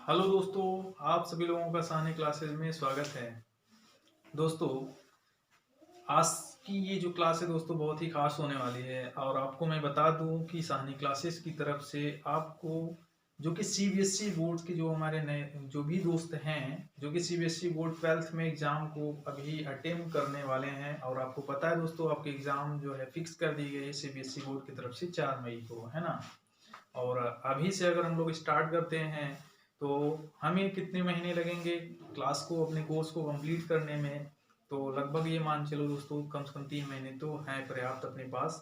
Hello दोस्तों, आप सभी लोगों का साहनी क्लासेस में स्वागत है। दोस्तों, आज की ये जो क्लास है दोस्तों बहुत ही खास होने वाली है और आपको मैं बता दूं कि साहनी क्लासेस की तरफ से आपको जो कि सीबीएसई बोर्ड के जो हमारे नए जो भी दोस्त हैं जो कि सीबीएसई बोर्ड 12th में एग्जाम को अभी अटेम्प्ट करने वाले हैं और आपको पता है दोस्तों आपके एग्जाम जो है फिक्स कर दी गई है सीबीएसई बोर्ड की तरफ से 4 मई को, है ना। और अभी से अगर हम लोग स्टार्ट करते हैं तो हमें कितने महीने लगेंगे क्लास को अपने कोर्स को कंप्लीट करने में। तो लगभग ये मान चलो दोस्तों कम से कम 3 महीने तो हैं पर्याप्त अपने पास।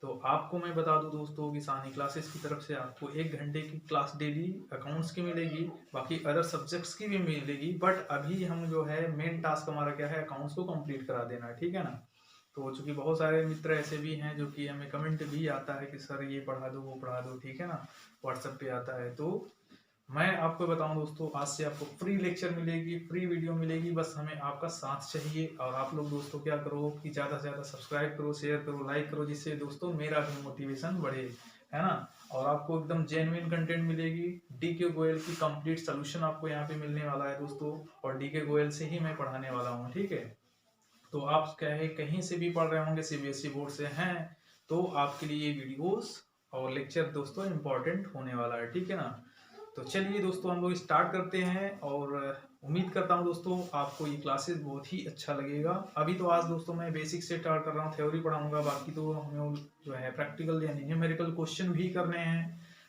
तो आपको मैं बता दूं दोस्तों कि सानी क्लासेस की तरफ से आपको 1 घंटे की क्लास डेली अकाउंट्स की मिलेगी, बाकी अदर सब्जेक्ट्स की भी मिलेगी। बट अभी हम जो है मेन टास्क हमारा क्या है, अकाउंट्स को कंप्लीट करा देना, ठीक है ना। तो चूंकि बहुत सारे मित्र ऐसे भी हैं जो कि हमें कमेंट भी आता है कि सर ये पढ़ा दो वो पढ़ा दो, ठीक है ना, व्हाट्सएप पे आता है। तो मैं आपको बताऊं दोस्तों, आज से आपको फ्री लेक्चर मिलेगी, फ्री वीडियो मिलेगी, बस हमें आपका साथ चाहिए। और आप लोग दोस्तों क्या करो कि ज़्यादा से ज़्यादा सब्सक्राइब करो, शेयर करो, लाइक करो, जिससे दोस्तों मेरा भी मोटिवेशन बढ़े, है ना। और आपको एकदम जेन्युइन कंटेंट मिलेगी। डीके गोयल की कंप्लीट सोल्यूशन आपको यहाँ पे मिलने वाला है दोस्तों, और डीके गोयल से ही मैं पढ़ाने वाला हूँ, ठीक है। तो आप कहे कहीं से भी पढ़ रहे होंगे, सीबीएसई बोर्ड से हैं, तो आपके लिए ये वीडियोस और लेक्चर दोस्तों इम्पोर्टेंट होने वाला है, ठीक है ना। तो चलिए दोस्तों हम लोग स्टार्ट करते हैं और उम्मीद करता हूँ दोस्तों आपको ये क्लासेस बहुत ही अच्छा लगेगा। अभी तो आज दोस्तों मैं बेसिक से स्टार्ट कर रहा हूँ, थ्योरी पढ़ाऊंगा, बाकी तो हमें जो है प्रैक्टिकल यानी न्यूमेरिकल क्वेश्चन भी करने हैं,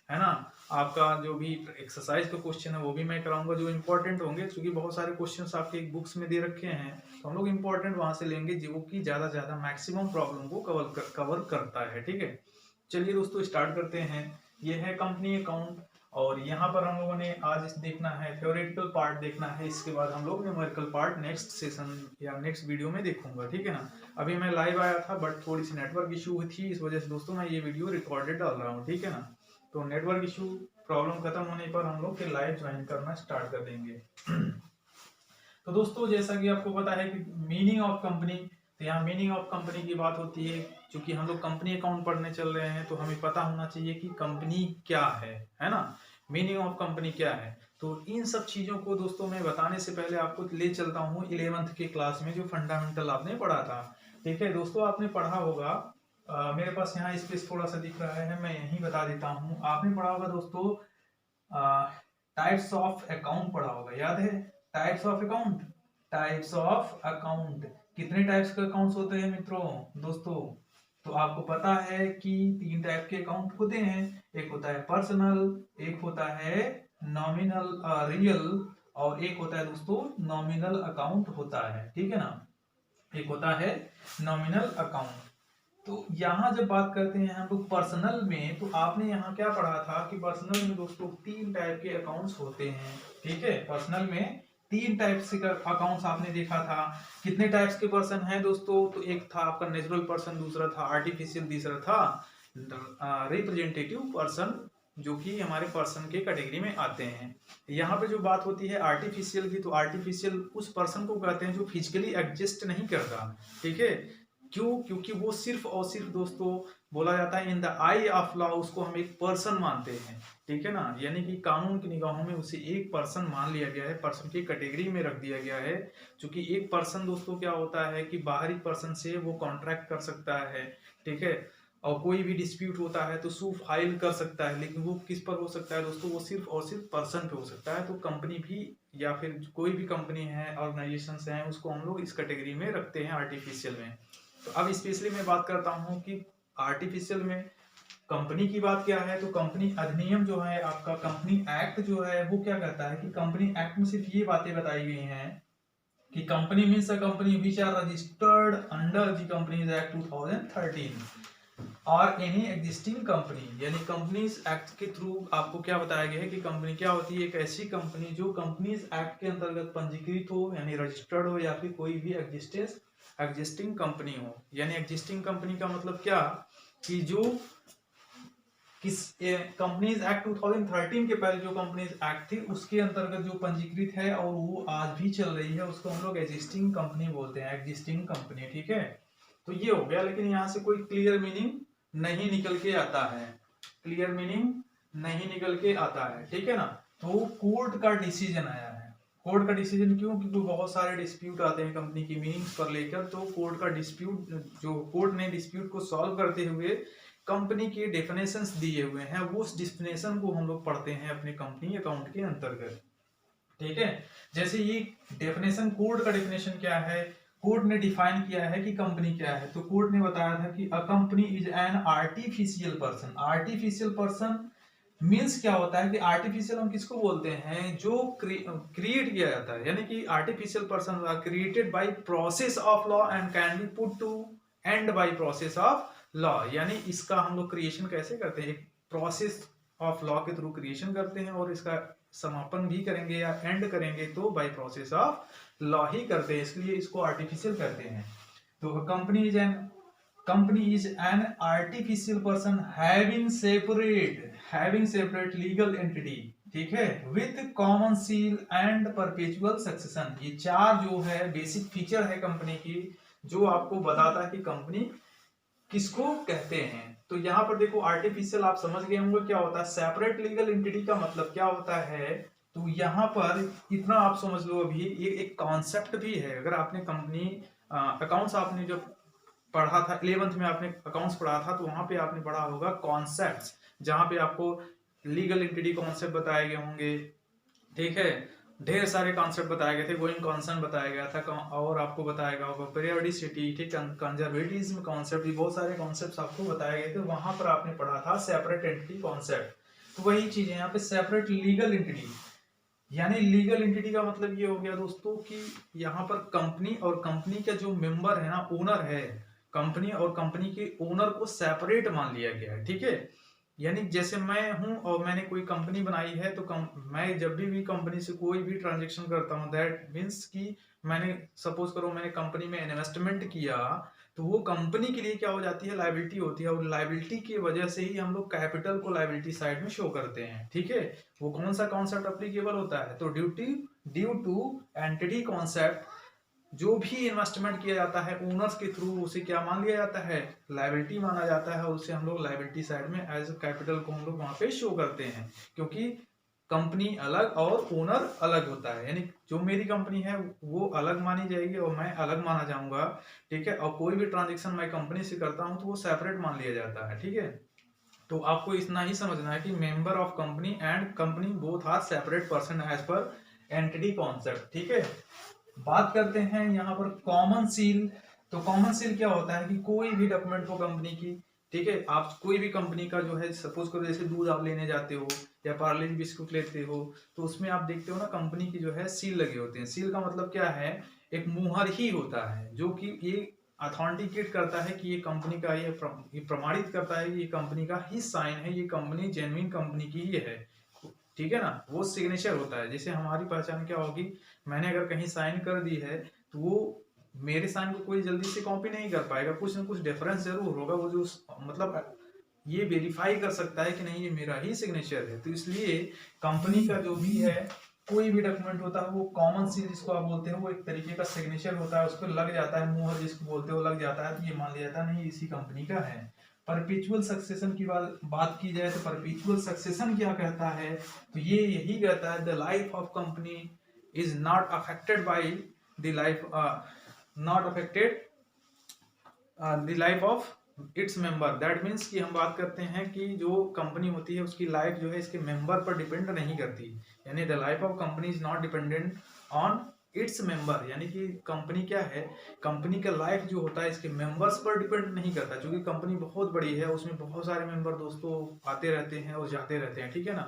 है ना। आपका जो भी एक्सरसाइज का क्वेश्चन है वो भी मैं कराऊंगा जो इंपॉर्टेंट होंगे, क्योंकि बहुत सारे क्वेश्चंस आपके एक बुक्स में दे रखे हैं। तो हम लोग इंपॉर्टेंट वहां से लेंगे जो कि ज्यादा से ज्यादा मैक्सिमम प्रॉब्लम को कवर करता है, ठीक है। चलिए दोस्तों स्टार्ट करते हैं। ये है कंपनी अकाउंट, और यहाँ पर हम लोगों ने आज देखना है थ्योरेटिकल पार्ट देखना है, इसके बाद हम लोग न्यूमेरिकल पार्ट नेक्स्ट सेशन या नेक्स्ट वीडियो में देखूंगा, ठीक है ना। अभी मैं लाइव आया था बट थोड़ी सी नेटवर्क इशू थी, इस वजह से दोस्तों मैं ये वीडियो रिकॉर्डेड डाल रहा हूँ, ठीक है ना। तो नेटवर्क इशू प्रॉब्लम खत्म होने पर हम लोग फिर लाइव ज्वाइन करना स्टार्ट कर देंगे। तो दोस्तों जैसा कि आपको पता है कि मीनिंग ऑफ कंपनी, तो यहाँ मीनिंग ऑफ कंपनी की बात होती है। क्योंकि हम लोग कंपनी अकाउंट पढ़ने चल रहे हैं तो हमें पता होना चाहिए कि कंपनी क्या है ना। मीनिंग ऑफ कंपनी क्या है, तो इन सब चीजों को दोस्तों मैं बताने से पहले आपको ले चलता हूँ 11th के क्लास में जो फंडामेंटल आपने पढ़ा था, ठीक है दोस्तों। आपने पढ़ा होगा, मेरे पास यहाँ स्पेस थोड़ा सा दिख रहा है, मैं यही बता देता हूँ। आपने पढ़ा होगा दोस्तों टाइप्स ऑफ अकाउंट पढ़ा होगा, याद है। Types of account, types of account, कितने टाइप्स के अकाउंट्स होते हैं मित्रों दोस्तों। तो आपको पता है कि 3 टाइप के अकाउंट होते हैं। एक होता है पर्सनल, एक होता है नॉमिनल रियल, और एक होता है दोस्तों नॉमिनल अकाउंट होता है, ठीक है ना। एक होता है नॉमिनल अकाउंट। तो यहाँ जब बात करते हैं हम लोग पर्सनल में, तो आपने यहाँ क्या पढ़ा था कि पर्सनल में दोस्तों 3 टाइप के अकाउंट्स होते हैं, ठीक है। पर्सनल में 3 टाइप्स के अकाउंट्स आपने देखा था। कितने टाइप्स के पर्सन हैं दोस्तों, तो एक था आपका नेचुरल पर्सन, दूसरा था आर्टिफिशियल, तीसरा था रिप्रेजेंटेटिव पर्सन, जो कि हमारे पर्सन के कैटेगरी में आते हैं। यहाँ पे जो बात होती है आर्टिफिशियल की, तो आर्टिफिशियल उस पर्सन को कहते हैं जो फिजिकली एग्जिस्ट नहीं करता, ठीक है। क्यों? क्योंकि वो सिर्फ और सिर्फ दोस्तों बोला जाता है in the I of law उसको हम एक पर्सन मानते हैं, ठीक है ना। यानी कि कानून की निगाहों में उसे एक पर्सन मान लिया गया है, पर्सन की कैटेगरी में रख दिया गया है। क्योंकि एक पर्सन दोस्तों क्या होता है कि बाहरी पर्सन से वो कॉन्ट्रैक्ट कर सकता है, ठीक है। और कोई भी डिस्प्यूट होता है तो सू फाइल कर सकता है, लेकिन वो किस पर हो सकता है दोस्तों, वो सिर्फ और सिर्फ पर्सन पे हो सकता है। तो कंपनी भी या फिर कोई भी कंपनी है, ऑर्गेनाइजेशन है, उसको हम लोग इस कैटेगरी में रखते हैं आर्टिफिशियल में। तो अब स्पेशली मैं बात करता हूँ कि आर्टिफिशियल में कंपनी की बात क्या है। तो कंपनी अधिनियम जो है आपका, कंपनी एक्ट जो है वो क्या कहता है कि कंपनी एक्ट में सिर्फ ये बातें बताई गई हैं कि company means a company which are registered under the companies act 2013 और एनी एग्जिस्टिंग कंपनी, यानी कंपनीज एक्ट के थ्रू आपको क्या बताया गया है कि कंपनी क्या होती है, एक ऐसी कंपनी जो कंपनीज एक्ट के अंतर्गत पंजीकृत हो यानी रजिस्टर्ड हो, या फिर कोई भी एग्जिस्टिंग कंपनी हो। यानी एग्जिस्टिंग कंपनी का मतलब क्या कि जो किस कंपनीज एक्ट 2013 के पहले जो कंपनीज एक्ट थी उसके अंतर्गत जो पंजीकृत है और वो आज भी चल रही है, उसको हम लोग एग्जिस्टिंग कंपनी बोलते हैं, एग्जिस्टिंग कंपनी, ठीक है। तो ये हो गया, लेकिन यहाँ से कोई क्लियर मीनिंग नहीं निकल के आता है, क्लियर मीनिंग नहीं निकल के आता है, ठीक है ना। तो कोर्ट का डिसीजन आया है। कोर्ट का डिसीजन क्यों? क्योंकि बहुत सारे डिस्प्यूट आते हैं कंपनी की मीनिंग्स पर लेकर, तो कोर्ट का डिस्प्यूट, जो कोर्ट ने डिस्प्यूट को सॉल्व करते हुए कंपनी के डेफिनेशंस दिए हुए हैं, वो उस डेफिनेशन को हम लोग पढ़ते हैं अपने कंपनी अकाउंट के अंतर्गत। ठीक है, जैसे ये डेफिनेशन, कोर्ट का डेफिनेशन क्या है, कोर्ट ने डिफाइन किया है कि कंपनी क्या है। तो कोर्ट ने बताया था कि a company is an artificial person. Artificial person means क्या होता है कि आर्टिफिशियल हम किसको बोलते हैं, जो क्रिएट किया जाता है, यानी कि artificial person are created by process of law and can be put to end by process of law. यानी इसका हम लोग क्रिएशन कैसे करते हैं, एक प्रोसेस ऑफ लॉ के थ्रू क्रिएशन करते हैं, और इसका समापन भी करेंगे या एंड करेंगे तो बाय प्रोसेस ऑफ लॉ ही करते हैं, इसलिए इसको आर्टिफिशियल कहते हैं। तो company is an artificial person having separate legal entity, ठीक है, with common seal and perpetual succession. ये चार जो है बेसिक फीचर है कंपनी की, जो आपको बताता है कि कंपनी किसको कहते हैं। तो यहाँ पर देखो आर्टिफिशियल आप समझ गए होंगे क्या होता है। सेपरेट लीगल एंटिटी का मतलब क्या होता है, तो यहाँ पर इतना आप समझ लो, अभी ये एक कॉन्सेप्ट भी है। अगर आपने कंपनी अकाउंट्स आपने जब पढ़ा था 11th में, आपने अकाउंट्स पढ़ा था, तो वहां पे आपने पढ़ा होगा कॉन्सेप्ट्स, जहां पे आपको लीगल एंटिटी कॉन्सेप्ट बताए गए होंगे। ठीक है, ढेर सारे कॉन्सेप्ट बताए गए थे, गोइंग कॉन्सर्न बताया गया था, और आपको बताया गया होगा पीरियोडिसिटी, ठीक, कंजर्वेटिज्म कॉन्सेप्ट, बहुत सारे कॉन्सेप्ट्स आपको बताए गए थे। वहां पर आपने पढ़ा था सेपरेट एंटिटी कॉन्सेप्ट। तो वही चीज है यहाँ पे, सेपरेट लीगल एंटिटी। यानी लीगल एंटिटी का मतलब ये हो गया दोस्तों कि यहाँ पर कंपनी और कंपनी का जो मेंबर है ना, ओनर है, कंपनी और कंपनी के ओनर को सेपरेट मान लिया गया है। ठीक है, यानी जैसे मैं हूं और मैंने कोई कंपनी बनाई है, तो मैं जब भी कंपनी से कोई भी ट्रांजेक्शन करता हूं, दैट मीन्स कि मैंने सपोज करो मैंने कंपनी में इन्वेस्टमेंट किया, तो वो कंपनी के लिए क्या हो जाती है, लायबिलिटी होती है, और लायबिलिटी की वजह से ही हम लोग कैपिटल को लायबिलिटी साइड में शो करते हैं। ठीक है, वो कौन सा कॉन्सेप्ट अप्लीकेबल होता है, तो ड्यू टू एंटिटी कॉन्सेप्ट, जो भी इन्वेस्टमेंट किया जाता है ओनर्स के थ्रू, उसे क्या मान लिया जाता है, लायबिलिटी माना जाता है, उसे हम लोग लायबिलिटी साइड में एज कैपिटल को हम लोग वहां पे शो करते हैं, क्योंकि कंपनी अलग और ओनर अलग होता है। यानी जो मेरी कंपनी है वो अलग मानी जाएगी और मैं अलग माना जाऊंगा। ठीक है, और कोई भी ट्रांजेक्शन मैं कंपनी से करता हूं तो वो सेपरेट मान लिया जाता है। ठीक है, तो आपको इतना ही समझना है कि member of company and company both are separate person as per entity concept. ठीक है, बात करते हैं यहाँ पर कॉमन सील। तो कॉमन सील क्या होता है कि कोई भी डॉक्यूमेंट हो कंपनी की, ठीक है, आप कोई भी कंपनी का जो है, सपोज करो जैसे दूध आप लेने जाते हो या पार्ले बिस्कुट लेते हो, तो उसमें आप देखते हो ना कंपनी की जो है सील लगे होते हैं। सील का मतलब क्या है, एक मुहर ही होता है जो कि ये अथेंटिकेट करता है कि ये कंपनी का, ये प्रमाणित करता है कि ये कंपनी का ही साइन है, ये कंपनी जेन्युइन कंपनी की ही है। ठीक है ना, वो सिग्नेचर होता है। जैसे हमारी पहचान क्या होगी, मैंने अगर कहीं साइन कर दी है तो वो मेरे साइन को कोई जल्दी से कॉपी नहीं कर पाएगा, कुछ ना कुछ डिफरेंस जरूर होगा, वो जो मतलब ये वेरीफाई कर सकता है कि नहीं ये मेरा ही सिग्नेचर है। तो इसलिए कंपनी का जो भी है कोई भी डॉक्यूमेंट होता है वो कॉमन सील जिसको आप बोलते हो, वो एक तरीके का सिग्नेचर होता है, उस पर लग जाता है, मुहर जिसको बोलते हो लग जाता है, तो ये मान लिया जाता है नहीं इसी कंपनी का है। परपेचुअल सक्सेशन की बात की जाए तो परपेचुअल सक्सेशन क्या कहता है, तो ये यही कहता है the life of company is not affected by the life not affected the life of its member. That means कि हम बात करते हैं कि जो कंपनी होती है उसकी लाइफ जो है इसके मेंबर पर डिपेंड नहीं करती। यानी the life of company is not dependent on its member, यानी कि कंपनी क्या है, कंपनी का लाइफ जो होता है इसके मेंबर्स पर डिपेंड नहीं करता, क्योंकि कंपनी बहुत बड़ी है, उसमें बहुत सारे मेंबर दोस्तों आते रहते हैं और जाते रहते हैं। ठीक है ना,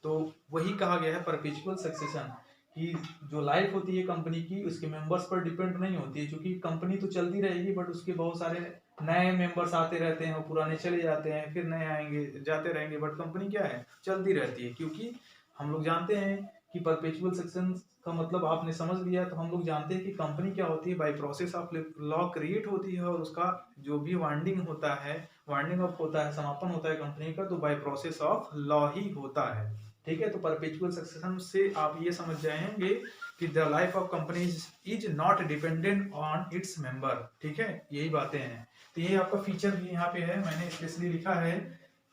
तो वही कहा गया है परपेचुअल सक्सेशन कि जो लाइफ होती है कंपनी की उसके मेंबर्स पर डिपेंड नहीं होती है, क्योंकि कंपनी तो चलती रहेगी बट उसके बहुत सारे नए मेंबर्स आते रहते हैं और पुराने चले जाते हैं, फिर नए आएंगे जाते रहेंगे, बट कंपनी क्या है चलती रहती है। क्योंकि हम लोग जानते हैं कि परपेचुअल सक्सेशन का मतलब आपने समझ लिया, तो हम लोग जानते हैं कि कंपनी क्या होती है, bye process of law create होती है, और उसका जो भी वाइंडिंग होता है, वाइंडिंग अप होता है, समापन होता है कंपनी का, तो बाय प्रोसेस ऑफ लॉ ही होता है। ठीक है, तो परपेचुअल सक्सेशन से आप ये समझ जाएंगे कि the life of company is not dependent on its member. ठीक है, यही बातें हैं। तो ये आपका फीचर भी यहाँ पे है, मैंने स्पेशली लिखा है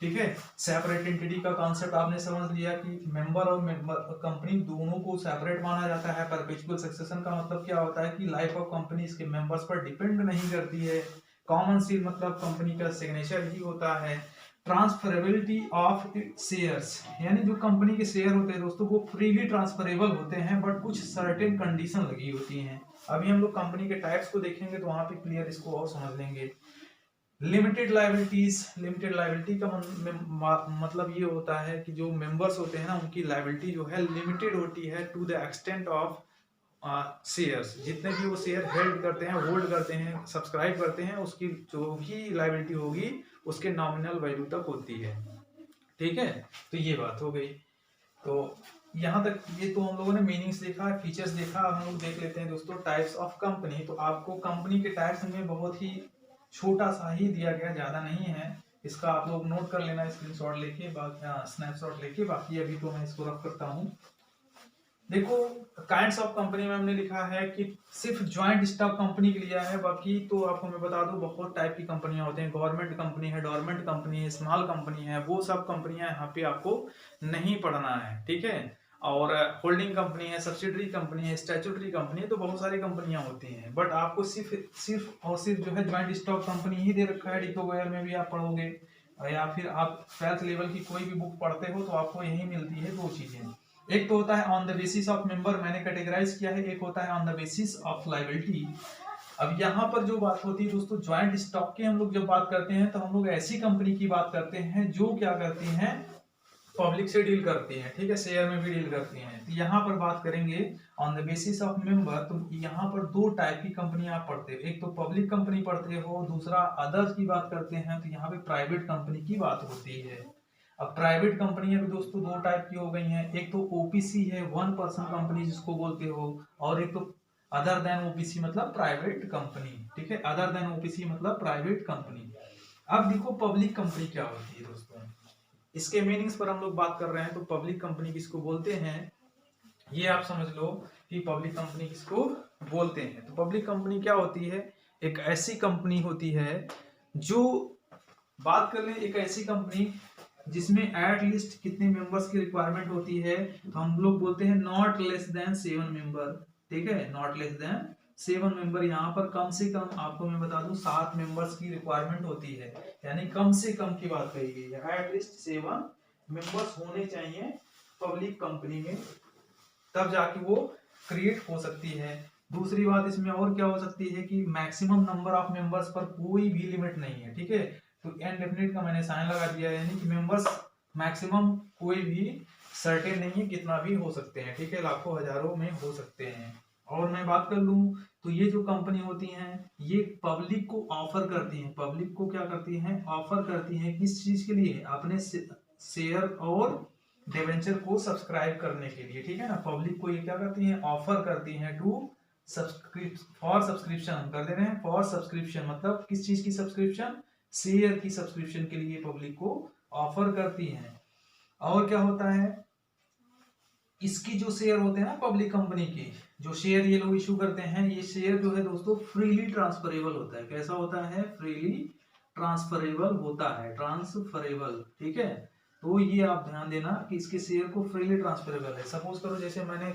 ठीक है। सेपरेट एंटिटी का कॉन्सेप्ट आपने समझ लिया कि मेंबर और कंपनी दोनों को सेपरेट माना जाता है। परपेचुअल सक्सेशन का मतलब क्या होता है कि लाइफ ऑफ कंपनी इसके मेंबर्स पर डिपेंड नहीं करती है। कॉमन सील मतलब कंपनी का सिग्नेचर ही होता है। ट्रांसफरेबिलिटी ऑफ शेयर्स, यानी जो कंपनी के शेयर होते हैं दोस्तों वो फ्रीली ट्रांसफरेबल होते हैं, बट कुछ सर्टेन कंडीशन लगी होती हैं। अभी हम लोग कंपनी के टाइप्स को देखेंगे तो वहां पे क्लियर इसको और समझ लेंगे। लिमिटेड लाइबिलिटीज, लिमिटेड लाइबिलिटी का मतलब ये होता है कि जो मेंबर्स होते हैं ना उनकी लाइबिलिटी जो है लिमिटेड होती है to the extent of shares. जितने भी वो शेयर हेल्ड करते हैं, होल्ड करते हैं, सब्सक्राइब करते हैं, उसकी जो भी लाइबिलिटी होगी उसके नॉमिनल वैल्यू तक होती है। ठीक है, तो ये बात हो गई। तो यहाँ तक ये तो हम लोगों ने मीनिंग्स देखा, फीचर्स देखा। अब हम लोग देख लेते हैं दोस्तों टाइप्स ऑफ कंपनी। तो आपको कंपनी के टाइप्स में बहुत ही छोटा सा ही दिया गया, ज्यादा नहीं है। इसका आप लोग नोट कर लेना स्क्रीनशॉट लेके, स्नैपशॉट लेके। बाकी अभी तो मैं इसको रफ करता हूँ। देखो काइंड्स ऑफ कंपनी में हमने लिखा है कि सिर्फ ज्वाइंट स्टॉक कंपनी के लिया है। बाकी तो आपको मैं बता दूं बहुत टाइप की कंपनियां होती हैं। गवर्नमेंट कंपनी है, डोरमेंट कंपनी है, स्मॉल कंपनी है, वो सब कंपनियां यहाँ पे आपको नहीं पढ़ना है। ठीक है, और होल्डिंग कंपनी है, सब्सिडरी कंपनी है, स्टैट्यूटरी कंपनी है, तो बहुत सारी कंपनियां होती हैं। बट आपको सिर्फ और सिर्फ जो है ज्वाइंट स्टॉक कंपनी ही दे रखा है। डिको गोयल में भी आप पढ़ोगे, या फिर आप 12th लेवल की कोई भी बुक पढ़ते हो तो आपको यही मिलती है दो चीजें। एक तो होता है on the basis of member, मैंने कैटेगराइज किया है। एक होता है on the basis of liability. अब यहाँ पर जो बात होती है दोस्तों, ज्वाइंट स्टॉक की हम लोग जब बात करते हैं तो हम लोग ऐसी कंपनी की बात करते हैं जो क्या करती हैं, पब्लिक से डील करती हैं। ठीक है, शेयर में भी डील करती हैं। तो यहाँ पर बात करेंगे on the basis of member, तो यहाँ पर दो टाइप की कंपनी आप पढ़ते हो। एक तो पब्लिक कंपनी पढ़ते हो, दूसरा अदर्स की बात करते हैं तो यहाँ पे प्राइवेट कंपनी की बात होती है। अब प्राइवेट कंपनी भी दोस्तों दो टाइप की हो गई हैं। एक तो ओपीसी है, वन पर्सन कंपनी जिसको बोलते हो, और एक तो अदर देन ओपीसी मतलब प्राइवेट कंपनी। ठीक है, अदर देन ओपीसी मतलब प्राइवेट कंपनी। अब देखो पब्लिक कंपनी क्या होती है दोस्तों, इसके मीनिंग्स पर हम लोग बात कर रहे हैं। तो पब्लिक कंपनी किसको बोलते हैं, ये आप समझ लो कि पब्लिक कंपनी किसको बोलते हैं। तो पब्लिक कंपनी क्या होती है, एक ऐसी कंपनी होती है जो, बात कर लें एक ऐसी कंपनी जिसमें एट लीस्ट कितने मेंबर्स की रिक्वायरमेंट होती है, तो हम लोग बोलते हैं नॉट लेस देन 7 मेंबर। ठीक है, नॉट लेस देन 7 मेंबर। यहाँ पर कम से कम आपको मैं बता दूं 7 मेंबर्स की रिक्वायरमेंट होती है, यानी कम से कम की बात कही गई है। एट लीस्ट 7 मेंबर्स होने चाहिए पब्लिक कंपनी में, तब जाके वो क्रिएट हो सकती है। दूसरी बात इसमें और क्या हो सकती है कि मैक्सिमम नंबर ऑफ मेंबर्स पर कोई भी लिमिट नहीं है। ठीक है, तो इनडेफिनिट का मैंने साइन लगा दिया है, यानी कि मेंबर्स मैक्सिमम कोई भी सर्टेन नहीं है, कितना भी हो सकते हैं। ठीक है, लाखों हजारों में हो सकते हैं। और मैं बात कर लूं तो ये जो कंपनी होती हैं ये पब्लिक को ऑफर करती हैं। पब्लिक को क्या करती हैं, ऑफर करती हैं। किस चीज के लिए, अपने शेयर और डिवेंचर को सब्सक्राइब करने के लिए। ठीक है ना, पब्लिक को ये क्या करती हैं, ऑफर करती हैं टू फॉर सब्सक्रिप्शन। हम कर दे रहे हैं फॉर सब्सक्रिप्शन, मतलब किस चीज की सब्सक्रिप्शन, शेयर की सब्सक्रिप्शन के लिए पब्लिक को ऑफर करती हैं। और क्या होता है, इसकी जो शेयर होते हैं ना पब्लिक कंपनी के, जो शेयर ये लोग इशू करते हैं, ये शेयर जो है दोस्तों फ्रीली ट्रांसफरेबल होता है। कैसा होता है, फ्रीली ट्रांसफरेबल होता है, ट्रांसफरेबल। ठीक है, तो ये आप ध्यान देना कि इसके शेयर को फ्रीली ट्रांसफरेबल है। सपोज करो जैसे मैंने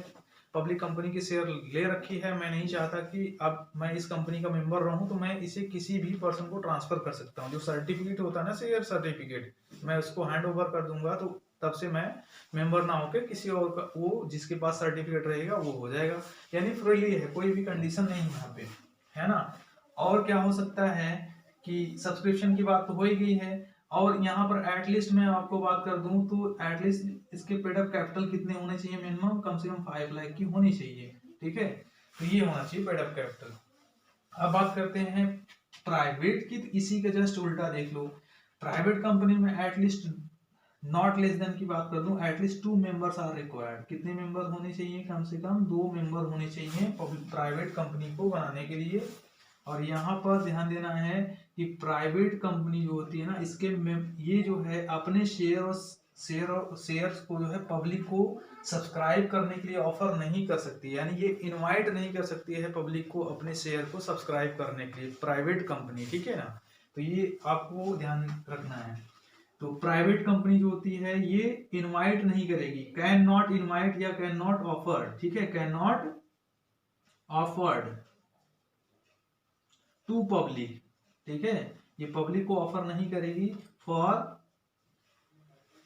पब्लिक कंपनी की शेयर ले रखी है, मैं नहीं चाहता कि अब मैं इस कंपनी का मेंबर रहूं, तो मैं इसे किसी भी पर्सन को ट्रांसफर कर सकता हूं। जो सर्टिफिकेट होता है ना, शेयर सर्टिफिकेट, मैं उसको हैंड ओवर कर दूंगा, तो तब से मैं मेंबर ना होकर किसी और का, वो जिसके पास सर्टिफिकेट रहेगा वो हो जाएगा। यानी फ्रीली है, कोई भी कंडीशन नहीं यहाँ पे, है ना। और क्या हो सकता है कि सब्सक्रिप्शन की बात तो हो ही गई है। और यहाँ पर एटलीस्ट मैं आपको बात कर दूं तो एटलीस्ट इसके पेड अप कैपिटल कितने होने चाहिए, मिनिमम कम से कम 5 लाख की होनी चाहिए। ठीक है, तो ये होना चाहिए पेड अप कैपिटल। अब बात करते हैं प्राइवेट की, तो इसी का जस्ट उल्टा देख लो। प्राइवेट कंपनी में एटलीस्ट नॉट लेस देन की बात कर दूं, एटलीस्ट 2 मेंबर्स आर रिक्वायर्ड। कितने मेंबर होने चाहिए, कम से कम 2 मेंबर होने चाहिए प्राइवेट कंपनी को बनाने के लिए। और यहाँ पर ध्यान देना है कि प्राइवेट कंपनी जो होती है ना, इसके ये जो है अपने शेयर्स को जो है पब्लिक को सब्सक्राइब करने के लिए ऑफर नहीं कर सकती, यानी ये इनवाइट नहीं कर सकती है पब्लिक को अपने शेयर को सब्सक्राइब करने के लिए, प्राइवेट कंपनी। ठीक है ना, तो ये आपको ध्यान रखना है। तो प्राइवेट कंपनी जो होती है ये इनवाइट नहीं करेगी, कैन नॉट इनवाइट या कैन नॉट ऑफर, ठीक है, can not offered to public, ठीक है, ये पब्लिक को ऑफर नहीं करेगी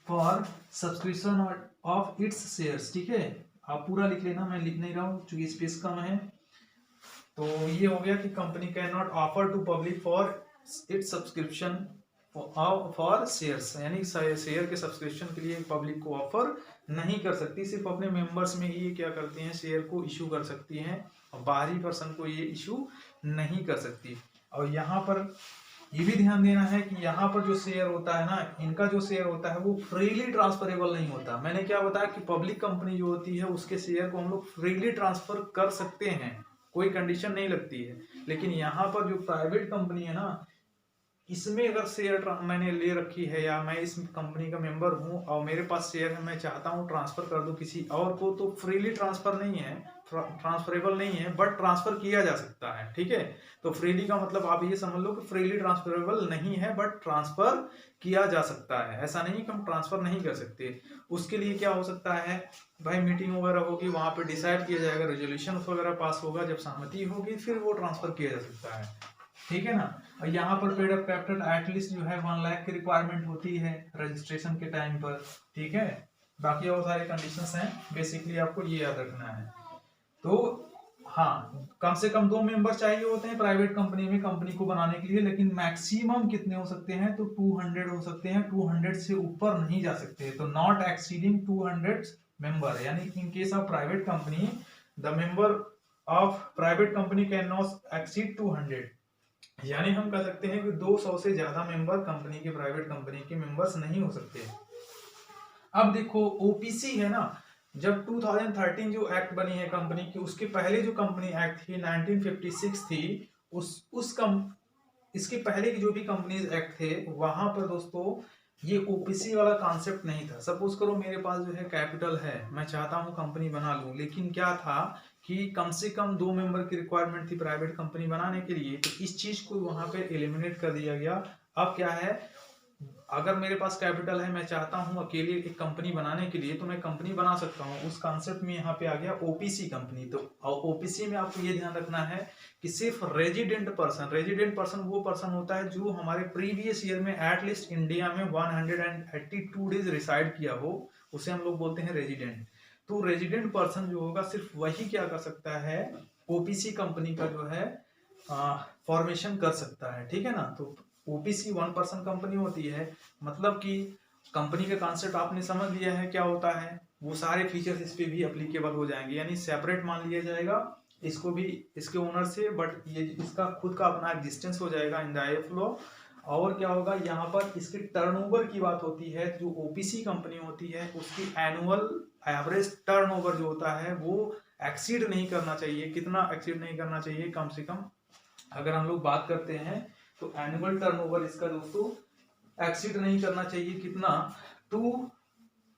for subscription of its shares, ठीक है। आप पूरा लिख लेना, मैं लिख नहीं रहा हूं क्योंकि स्पेस कम है। तो ये हो गया कि company can not offer to public for its subscription for shares, यानी शेयर के सब्सक्रिप्शन के लिए पब्लिक को ऑफर नहीं कर सकती, सिर्फ अपने मेंबर्स में ही क्या करती हैं, शेयर को इशू कर सकती हैं, और बाहरी पर्सन को ये इशू नहीं कर सकती। और यहाँ पर ये भी ध्यान देना है कि यहाँ पर जो शेयर होता है ना, इनका जो शेयर होता है वो फ्रीली ट्रांसफरेबल नहीं होता। मैंने क्या बताया कि पब्लिक कंपनी जो होती है उसके शेयर को हम लोग फ्रीली ट्रांसफर कर सकते हैं, कोई कंडीशन नहीं लगती है। लेकिन यहाँ पर जो प्राइवेट कंपनी है ना, इसमें अगर शेयर मैंने ले रखी है या मैं इस कंपनी का मेंबर हूं और मेरे पास शेयर है, मैं चाहता हूं ट्रांसफर कर दूं किसी और को, तो फ्रीली ट्रांसफर नहीं है, ट्रांसफरेबल नहीं है, बट ट्रांसफर किया जा सकता है, ठीक है। तो फ्रीली का मतलब आप ये समझ लो कि फ्रीली ट्रांसफरेबल नहीं है बट ट्रांसफर किया जा सकता है। ऐसा नहीं कि हम ट्रांसफर नहीं कर सकते। उसके लिए क्या हो सकता है भाई, मीटिंग वगैरह होगी, वहां पे डिसाइड किया जाएगा, रेजोल्यूशन वगैरह पास होगा, जब सहमति होगी फिर वो ट्रांसफर किया जा सकता है, ठीक है ना। और यहाँ पर पेड अप कैपिटल एटलीस्ट जो है 1 लाख की रिक्वायरमेंट होती है रजिस्ट्रेशन के टाइम पर, ठीक है। बाकी और सारे कंडीशंस हैं, बेसिकली आपको ये याद रखना है। तो हाँ, कम से कम 2 मेंबर चाहिए होते हैं प्राइवेट कंपनी में कंपनी को बनाने के लिए, लेकिन मैक्सिमम कितने हो सकते हैं, तो 200 हो सकते हैं, 200 से ऊपर नहीं जा सकते। तो नॉट एक्सीडिंग 200 मेंबर, यानी in case of private company the member of private company can not exceed 200, यानी हम कह सकते हैं कि 200 से ज्यादा मेंबर कंपनी के, प्राइवेट कंपनी के मेंबर्स नहीं हो सकते। अब देखो ओपीसी है ना, जब 2013 जो एक्ट बनी है कंपनी की, उसके पहले जो कंपनी एक्ट थी 1956 थी, इसके पहले की जो भी कंपनीज एक्ट थे वहां पर दोस्तों ये ओपीसी वाला कॉन्सेप्ट नहीं था। सपोज करो मेरे पास जो है कैपिटल है, मैं चाहता हूं कंपनी बना लूं, लेकिन क्या था कि कम से कम 2 मेंबर की रिक्वायरमेंट थी प्राइवेट कंपनी बनाने के लिए, तो इस चीज को वहां पे एलिमिनेट कर दिया गया। अब क्या है, अगर मेरे पास कैपिटल है, मैं चाहता हूं अकेले एक कंपनी बनाने के लिए, तो मैं कंपनी बना सकता हूं। उस कॉन्सेप्ट में यहाँ पे आ गया ओपीसी कंपनी। तो ओपीसी में आपको ये ध्यान रखना है कि सिर्फ रेजिडेंट पर्सन वो पर्सन होता है जो हमारे प्रीवियस ईयर में एटलीस्ट इंडिया में 182 डेज रिसाइड किया हो, उसे हम लोग बोलते हैं रेजिडेंट। तो रेजिडेंट पर्सन जो होगा सिर्फ वही क्या कर सकता है, ओपीसी कंपनी का जो है फॉर्मेशन कर सकता है, ठीक है ना। तो ओपीसी 1 पर्सन कंपनी होती है, मतलब कि कंपनी का कॉन्सेप्ट आपने समझ लिया है क्या होता है, वो सारे फीचर्स इस पे भी एप्लीकेबल हो जाएंगे, यानी सेपरेट मान लिया जाएगा इसको भी इसके ओनर से, बट ये इसका खुद का अपना एग्जिस्टेंस हो जाएगा इन द आईएफ लॉ। और क्या होगा, यहाँ पर इसके टर्नओवर की बात होती है। जो ओपीसी कंपनी होती है उसकी एनुअल एवरेज टर्नओवर जो होता है वो एक्सीड नहीं करना चाहिए। कितना एक्सीड नहीं करना चाहिए, कम से कम अगर हम लोग बात करते हैं तो एनुअल टर्नओवर इसका दोस्तों एक्सीड नहीं करना चाहिए, कितना, 2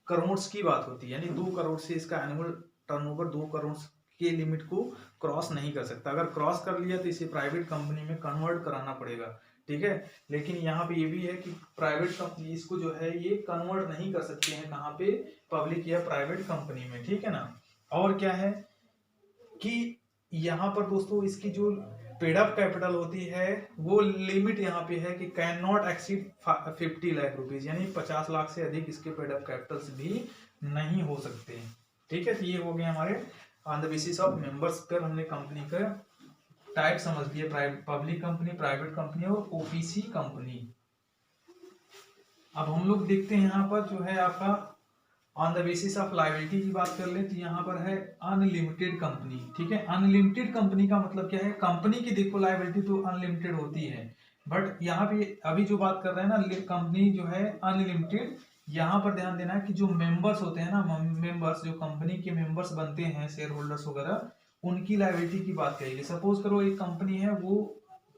करोड़ की बात होती है, यानी 2 करोड़ से इसका एनुअल टर्नओवर 2 करोड़ के लिमिट को क्रॉस नहीं कर सकता। अगर क्रॉस कर लिया तो इसे प्राइवेट कंपनी में कन्वर्ट कराना पड़ेगा, ठीक है। लेकिन यहाँ पे ये भी है कि प्राइवेट कंपनी इसको जो है ये कन्वर्ट नहीं कर सकते हैं, कहाँ पे, पब्लिक या प्राइवेट कंपनी में, ठीक है ना। और क्या है कि यहाँ पर दोस्तों इसकी जो पेड अप कैपिटल होती है वो लिमिट यहाँ पे है कि can not exceed 50 lakh rupees, यानी 50 लाख से अधिक इसके पेड अप कैपिटल्स भी नहीं हो सकते, ठीक है। तो ये हो गए हमारे on the basis of members पर हमने कंपनी का टाइप समझ लिया, पब्लिक कंपनी, प्राइवेट कंपनी और ओपीसी कंपनी। अब हम लोग देखते हैं यहाँ पर जो है आपका on the basis of liability की बात कर ले, तो यहाँ पर है अनलिमिटेड कंपनी, ठीक है। अनलिमिटेड कंपनी का मतलब क्या है, कंपनी की देखो लायबिलिटी तो अनलिमिटेड होती है, बट यहाँ पे अभी जो बात कर रहे हैं ना, कंपनी जो है अनलिमिटेड, यहाँ पर ध्यान देना है कि जो मेंबर्स होते हैं ना, मेंबर्स जो कंपनी के मेंबर्स बनते हैं, शेयर होल्डर्स वगैरह, उनकी लायबिलिटी की बात करेगी। सपोज करो एक कंपनी है वो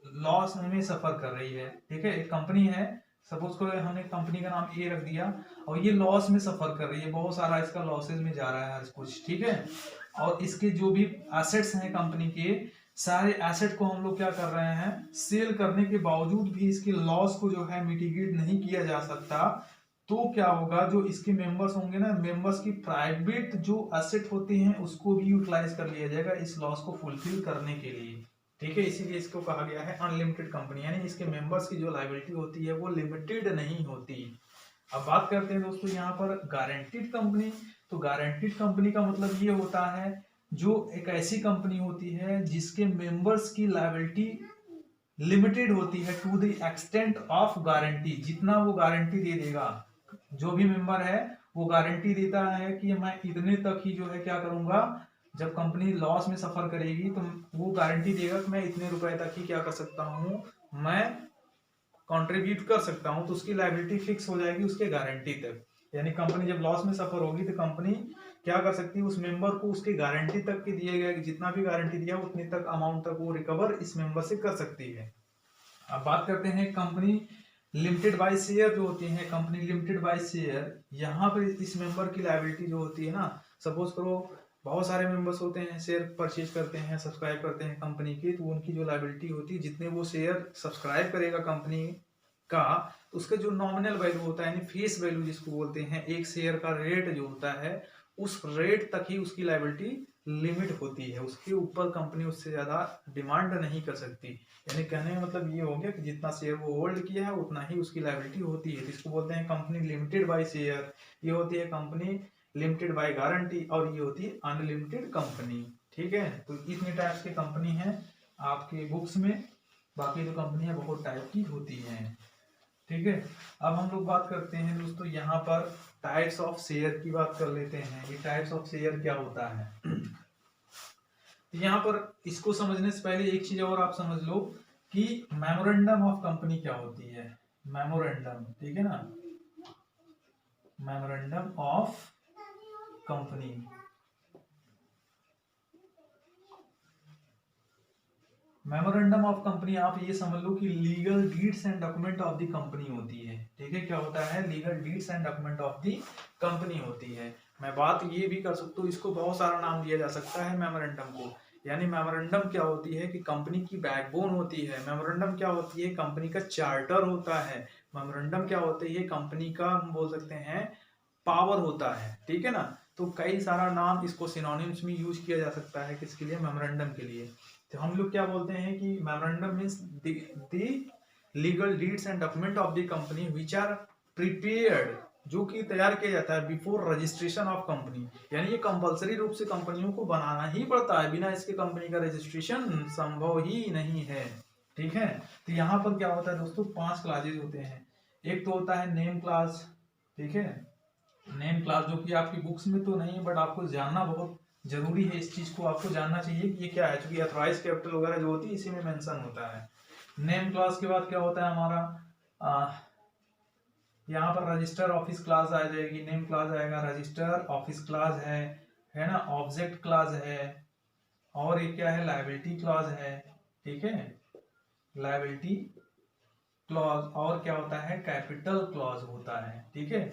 लॉस में सफर कर रही है, ठीक है। एक कंपनी है, सपोज करो हमने कंपनी का नाम ए रख दिया और ये लॉस में सफर कर रही है, बहुत सारा इसका लॉसेज में जा रहा है हर कुछ, ठीक है। और इसके जो भी एसेट्स हैं कंपनी के सारे एसेट को हम लोग क्या कर रहे हैं, सेल करने के बावजूद भी इसके लॉस को जो है मिटिगेट नहीं किया जा सकता, तो क्या होगा, जो इसके मेंबर्स होंगे ना, मेंबर्स की प्राइवेट जो एसेट होते हैं उसको भी यूटिलाइज कर लिया जाएगा इस लॉस को फुलफिल करने के लिए। ठीक है, इसीलिए इसको कहा गया है अनलिमिटेड कंपनी, यानी इसके मेंबर्स की जो लायबिलिटी होती है वो लिमिटेड नहीं होती। अब बात करते हैं दोस्तों यहाँ पर गारंटीड कंपनी। तो गारंटीड कंपनी का मतलब ये होता है जो एक ऐसी कंपनी होती है जिसके मेंबर्स की लायबिलिटी लिमिटेड होती है to the extent of guarantee, जितना वो गारंटी दे देगा। जो भी मेंबर है वो गारंटी देता है कि मैं इतने तक ही जो है क्या करूंगा, जब कंपनी लॉस में सफर करेगी तो वो गारंटी देगा कि मैं इतने रुपए तक ही क्या कर सकता हूँ, मैं कंट्रीब्यूट कर सकता हूँ, तो उसकी लायबिलिटी फिक्स हो जाएगी उसके गारंटी तक। यानी कंपनी जब लॉस में सफर होगी तो कंपनी क्या कर सकती है, उस मेंबर को उसके गारंटी तक के दिए गए जितना भी गारंटी दिया उतने तक अमाउंट तक वो रिकवर इस मेंबर से कर सकती है। अब बात करते हैं कंपनी लिमिटेड बाय शेयर जो होती है, कंपनी लिमिटेड बाय शेयर, यहाँ पर इस मेंबर की लायबिलिटी जो होती है ना, सपोज करो बहुत सारे मेंबर्स होते हैं, शेयर परचेज करते हैं, सब्सक्राइब करते हैं कंपनी की, तो उनकी जो लायबिलिटी होती है, जितने वो शेयर सब्सक्राइब करेगा कंपनी का, उसका जो नॉमिनल वैल्यू होता है यानी फेस वैल्यू जिसको बोलते हैं, एक शेयर का रेट जो होता है उस रेट तक ही उसकी लायबिलिटी लिमिट होती है, उसके ऊपर कंपनी उससे ज्यादा डिमांड नहीं कर सकती। यानी कहने का मतलब ये हो गया कि जितना शेयर वो होल्ड किया है उतना ही उसकी लायबिलिटी होती है, इसको बोलते हैं कंपनी लिमिटेड बाय शेयर। ये होती है कंपनी लिमिटेड बाय गारंटी और ये होती है अनलिमिटेड कंपनी। ठीक है, तो इतने टाइप्स की कंपनी है आपके बुक्स में, बाकी जो कंपनियां बहुत टाइप की होती हैं। ठीक है, अब हम लोग बात करते हैं दोस्तों यहाँ पर टाइप्स ऑफ शेयर की बात कर लेते हैं। ये टाइप्स ऑफ शेयर क्या होता है, यहाँ पर इसको समझने से पहले एक चीज और आप समझ लो कि मेमोरेंडम ऑफ कंपनी क्या होती है। मेमोरेंडम, ठीक है ना, memorandum of company, memorandum of company आप ये समझ लो कि legal deeds and document of the company होती है। ठीक है, क्या होता है, legal deeds and document of the company होती है। मैं बात ये भी कर सकता हूँ, इसको बहुत सारा नाम दिया जा सकता है मेमोरेंडम को। यानी मेमोरेंडम क्या होती है कि कंपनी की बैकबोन होती है। मेमोरेंडम क्या होती है, कंपनी का चार्टर होता है। मेमोरेंडम क्या होती है, कंपनी का हम बोल सकते हैं पावर होता है। ठीक है ना, तो कई सारा नाम इसको सिनोनिम्स में यूज किया जा सकता है किसके लिए, मेमोरेंडम के लिए। तो हम लोग क्या बोलते हैं कि memorandum means the legal deeds and document of the company which are prepared, जो कि तैयार किया जाता है बिफोर रजिस्ट्रेशन ऑफ कंपनी। यानी ये कंपलसरी रूप से कंपनियों को बनाना ही पड़ता है, बिना इसके कंपनी का रजिस्ट्रेशन संभव ही नहीं है। ठीक है, तो यहाँ पर क्या होता है दोस्तों, 5 क्लासेज होते हैं। एक तो होता है नेम क्लास। ठीक है, नेम क्लास जो कि आपकी बुक्स में तो नहीं है बट आपको जानना बहुत जरूरी है, इस चीज को आपको जानना चाहिए कि ये क्या है, क्योंकि अथॉराइज कैपिटल वगैरह जो होती है इसी में मेंशन होता है। नेम क्लास के बाद क्या होता है हमारा, यहाँ पर रजिस्टर ऑफिस क्लास आ जाएगी, नेम क्लास आएगा, रजिस्टर ऑफिस क्लास है ना, ऑब्जेक्ट क्लास है, और ये क्या है, लायबिलिटी क्लास है। ठीक है, लायबिलिटी क्लॉज, और क्या होता है, कैपिटल क्लॉज होता है। ठीक है,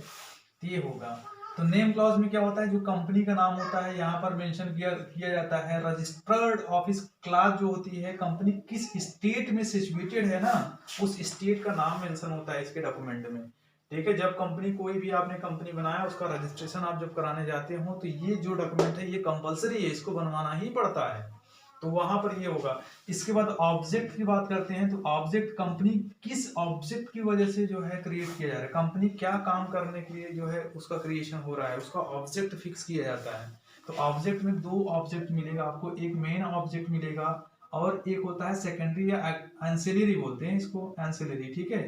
ये होगा। तो नेम क्लॉज में क्या होता है, जो कंपनी का नाम होता है यहाँ पर मेंशन किया जाता है। रजिस्टर्ड ऑफिस क्लास जो होती है, कंपनी किस स्टेट में सिचुएटेड है ना, उस स्टेट का नाम मेंशन होता है इसके डॉक्यूमेंट में। ठीक है, जब कंपनी कोई भी आपने कंपनी बनाया उसका रजिस्ट्रेशन आप जब कराने जाते हो तो ये जो डॉक्यूमेंट है ये कंपलसरी है, इसको बनवाना ही पड़ता है, तो वहां पर ये होगा। इसके बाद ऑब्जेक्ट की बात करते हैं, तो ऑब्जेक्ट कंपनी किस ऑब्जेक्ट की वजह से जो है क्रिएट किया जा रहा है, कंपनी क्या काम करने के लिए जो है उसका क्रिएशन हो रहा है, उसका ऑब्जेक्ट फिक्स किया जाता है। तो ऑब्जेक्ट में 2 ऑब्जेक्ट मिलेगा आपको, एक मेन ऑब्जेक्ट मिलेगा और एक होता है सेकेंडरी या एंसिलरी बोलते हैं इसको, एंसिलरी। ठीक है,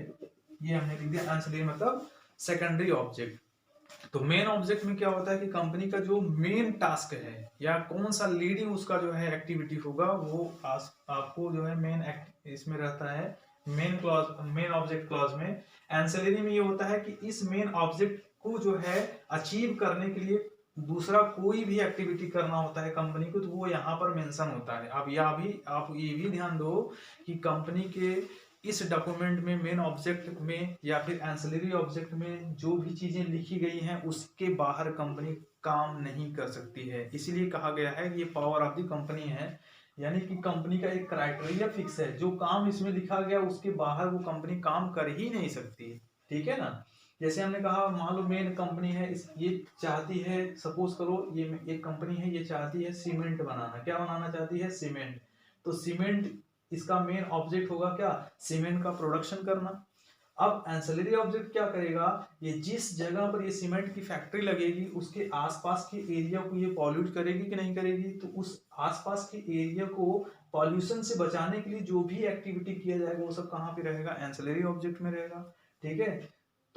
ये हमने लिख दिया एंसिलरी मतलब सेकेंडरी ऑब्जेक्ट। तो मेन ऑब्जेक्ट में क्या होता है कि कंपनी का जो मेन टास्क है या कौन सा लीडिंग उसका जो है एक्टिविटी होगा वो आपको जो है मेन इसमें रहता है, main clause, main object clause में। एंसिलरी में ये होता है कि इस मेन ऑब्जेक्ट को जो है अचीव करने के लिए दूसरा कोई भी एक्टिविटी करना होता है कंपनी को, तो वो यहाँ पर मेंशन होता है। अब आप ये भी ध्यान दो कि कंपनी के इस डॉक्यूमेंट में मेन ऑब्जेक्ट में या फिर एंसिलरी ऑब्जेक्ट में जो भी चीजें लिखी गई हैं उसके बाहर कंपनी काम नहीं कर सकती है, इसीलिए कहा गया है कि ये पावर ऑफ द कंपनी है। यानी कि कंपनी का एक क्राइटेरिया फिक्स है, जो काम इसमें लिखा गया उसके बाहर वो कंपनी काम कर ही नहीं सकती। ठीक है ना। जैसे हमने कहा, मान लो मेन कंपनी है, ये चाहती है, सपोज करो ये एक कंपनी है, ये चाहती है सीमेंट बनाना। क्या बनाना चाहती है? सीमेंट। तो सीमेंट, इसका मेन ऑब्जेक्ट होगा क्या? सीमेंट का प्रोडक्शन करना। अब एंसिलरी ऑब्जेक्ट क्या करेगा? ये जिस जगह पर ये सीमेंट की फैक्ट्री लगेगी उसके आसपास के एरिया को ये पॉल्यूट करेगी कि नहीं करेगी? तो उस आसपास के एरिया को पॉल्यूशन से बचाने के लिए जो भी एक्टिविटी किया जाएगा वो सब कहाँ पे रहेगा? एंसिलरी ऑब्जेक्ट में रहेगा। ठीक है।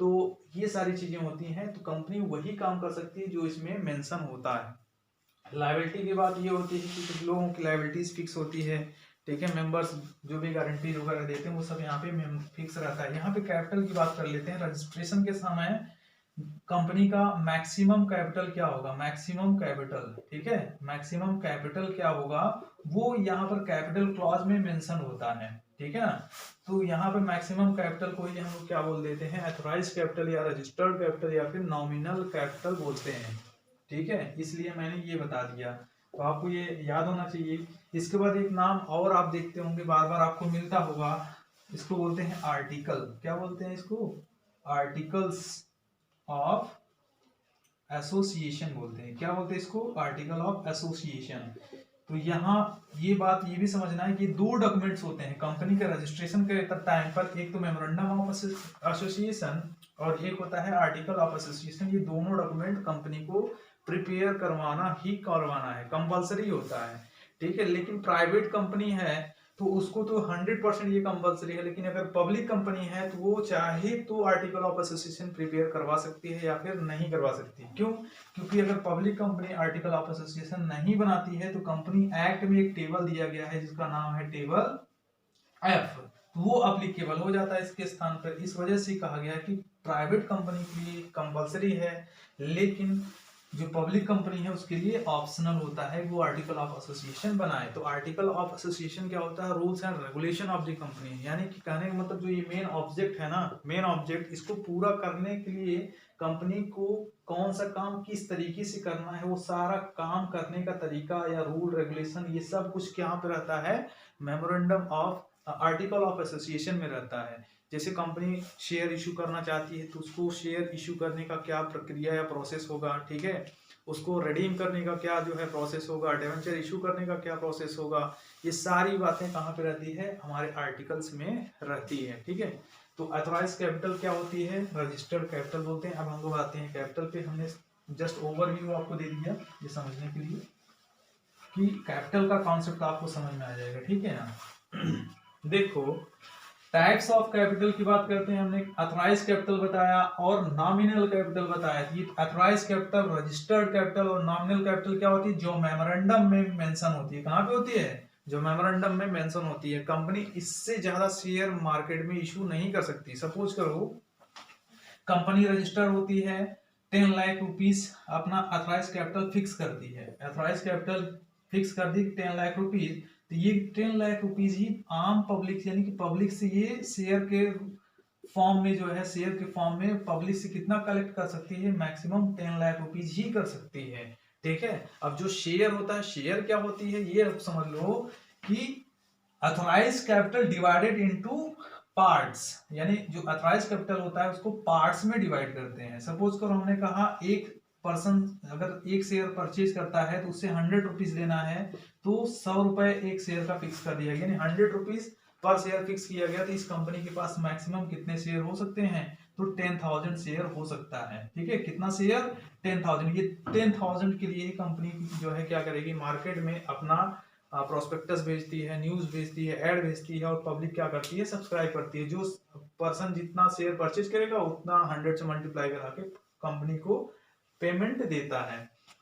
तो ये सारी चीजें होती हैं, तो कंपनी वही काम कर सकती है जो इसमें मेंशन होता है। लायबिलिटी की बात ये होती है कि कुछ लोगों की लायबिलिटीज फिक्स होती है। ठीक है। मेंबर्स जो भी गारंटी वगैरह देते हैं वो सब यहाँ पे फिक्स रहता है। यहाँ पे कैपिटल की बात कर लेते हैं। रजिस्ट्रेशन के समय कंपनी का मैक्सिमम कैपिटल क्या होगा? Maximum capital. ठीक है। मैक्सिमम कैपिटल क्या होगा वो यहाँ पर कैपिटल क्लॉज में मेंशन होता है। ठीक है ना। तो यहाँ पे मैक्सिमम कैपिटल को ही हम लोग क्या बोल देते हैं? ऑथराइज कैपिटल या रजिस्टर्ड कैपिटल या फिर नॉमिनल कैपिटल बोलते हैं। ठीक है। इसलिए मैंने ये बता दिया, तो आपको ये याद होना चाहिए। इसके बाद एक नाम और आप देखते होंगे, बार बार आपको मिलता होगा, इसको बोलते हैं आर्टिकल। क्या बोलते हैं इसको? आर्टिकल्स ऑफ एसोसिएशन बोलते हैं। क्या बोलते हैं इसको? Article of association. तो यहाँ ये बात ये भी समझना है कि दो डॉक्यूमेंट्स होते हैं कंपनी के रजिस्ट्रेशन के टाइम पर। एक तो मेमोरेंडम ऑफ एसोसिएशन और एक होता है आर्टिकल ऑफ एसोसिएशन। ये दोनों डॉक्यूमेंट कंपनी को प्रिपेयर करवाना ही करवाना है, कंपलसरी होता है। ठीक है। लेकिन प्राइवेट कंपनी है तो उसको तो 100% ये कंपलसरी है, लेकिन अगर पब्लिक कंपनी है तो वो चाहे तो आर्टिकल ऑफ एसोसिएशन प्रिपेयर करवा सकती है या फिर नहीं करवा सकती। क्यों? क्योंकि अगर public company article of association नहीं बनाती है तो कंपनी एक्ट में एक टेबल दिया गया है जिसका नाम है टेबल एफ, वो अप्लीकेबल हो जाता है इसके स्थान पर। इस वजह से कहा गया है कि प्राइवेट कंपनी के लिए कंपलसरी है, लेकिन जो पब्लिक कंपनी है उसके लिए ऑप्शनल होता है वो आर्टिकल ऑफ एसोसिएशन बनाए। तो आर्टिकल ऑफ एसोसिएशन क्या होता है? Rules and regulation of the company. यानी कि कहने का मतलब जो ये मेन ऑब्जेक्ट है ना, मेन ऑब्जेक्ट, इसको पूरा करने के लिए कंपनी को कौन सा काम किस तरीके से करना है, वो सारा काम करने का तरीका या रूल रेगुलेशन ये सब कुछ क्या पे रहता है? Memorandum of article of association में रहता है। जैसे कंपनी शेयर इशू करना चाहती है तो उसको शेयर इशू करने का क्या प्रक्रिया या प्रोसेस होगा। ठीक है। उसको रिडीम करने का क्या जो है प्रोसेस होगा, डिवेंचर इशू करने का क्या प्रोसेस होगा, ये सारी बातें कहाँ पे रहती है? हमारे आर्टिकल्स में रहती है। ठीक है। तो ऑथराइज कैपिटल क्या होती है? रजिस्टर्ड कैपिटल बोलते हैं। अब हम लोग आते हैं कैपिटल पे। हमने जस्ट ओवरव्यू आपको दे दिया ये समझने के लिए कि कैपिटल का कॉन्सेप्ट आपको समझ में आ जाएगा। ठीक है ना। देखो, टाइप्स ऑफ कैपिटल की बात करते हैं। हमने ऑथराइज कैपिटल बताया और नॉमिनल कैपिटल बताया। ये ऑथराइज कैपिटल, रजिस्टर्ड कैपिटल और नॉमिनल कैपिटल क्या होती है? जो मेमोरेंडम में मेंशन होती है। कहाँ पे होती है? जो मेमोरेंडम में मेंशन होती है। कंपनी इससे ज्यादा शेयर मार्केट में इशू नहीं कर सकती। सपोज करो कंपनी रजिस्टर होती है, 10 लाख रुपीस अपना ऑथराइज कैपिटल फिक्स करती है। ऑथराइज कैपिटल फिक्स कर दी 10 लाख रुपीस, तो ये 10 लाख रुपीस ही आम पब्लिक यानी कि पब्लिक से ये शेयर के फॉर्म में जो है, शेयर के फॉर्म में पब्लिक से कितना कलेक्ट कर सकती है? मैक्सिमम 10 लाख रुपीस ही कर सकती है। ठीक है। अब जो शेयर होता है, शेयर क्या होती है ये अब समझ लो कि authorise capital divided into parts, यानी जो ऑथराइज कैपिटल होता है उसको पार्ट्स में डिवाइड करते हैं। सपोज करो हमने कहा एक पर्सन अगर एक शेयर परचेज करता है तो उससे 100 रुपीज लेना है, तो 100 रुपए एक शेयर का फिक्स कर दिया गया, यानी 100 रुपीज पर शेयर फिक्स किया गया। तो इस कंपनी के पास मैक्सिमम कितने शेयर हो सकते हैं? तो 10,000 शेयर हो सकता है। ठीक है। कितना शेयर? 10,000। ये 10,000 के लिए कंपनी जो है क्या करेगी? मार्केट में अपना प्रोस्पेक्टस भेजती है, न्यूज भेजती है, एड भेजती है और पब्लिक क्या करती है? सब्सक्राइब करती है। जो पर्सन जितना शेयर परचेज करेगा उतना 100 से मल्टीप्लाई करा के कंपनी को पेमेंट देता है।